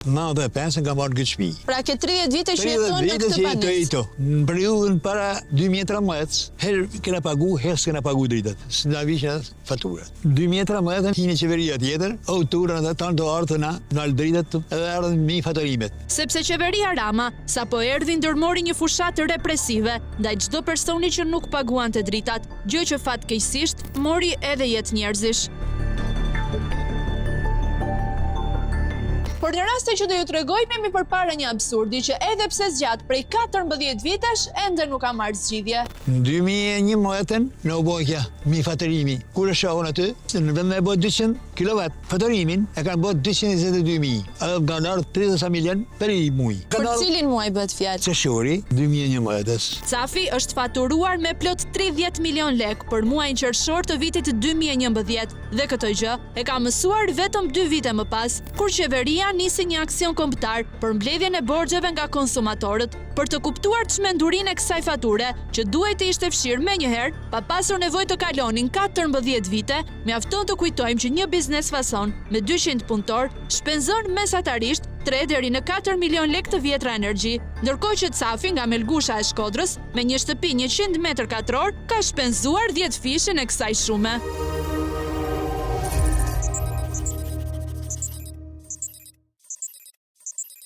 95 kam marrë këtë shtëpi. Pra ke 30 vite që jeton në këtë banesë. Në periudhën para 2013, herë kena pagu, herë s'kena pagu dritat. S'na vishin faturat. 2013 keni qeveria tjetër, autorën ata tanë do ardhën na dritat edhe ardhën me fatorimet. Sepse qeveria Rama sapo erdhi ndërmori një fushatë represive ndaj çdo personi që nuk paguante dritat, gjë që fatkeqësisht mori edhe jetë njerëzish. Por në raste që do ju tregojmë jemi përpara një absurdi që edhe pse zgjat prej 14 vitesh ende nuk ka marrë zgjidhje. Në 2011 në u bojkja mi fatorimi. Kur e shohën aty, në vend me bë 200 kW, fatorimin e kanë bë 222.000. Edhe kanë ardhur 30 milion për i muj. Për cilin muaj bëhet fjalë? Qershori 2011. Cafi është faturuar me plot 30 milion lek për muajin qershor të vitit 2011 dhe këtë gjë e ka mësuar vetëm 2 vite më pas, kur qeveria nisi një aksion kombëtar për mbledhjen e borxheve nga konsumatorët për të kuptuar çmendurinë e kësaj fature që duhet të ishte fshirë menjëherë, pa pasur nevojë të kalonin 14 vite, mjafton të kujtojmë që një biznes fason me 200 punëtor shpenzon mesatarisht 3 deri në 4 milion lek të vjetra energji, ndërkohë që Cafi nga Melgusha e Shkodrës me një shtëpi 100 m2 ka shpenzuar 10 fishin e kësaj shume.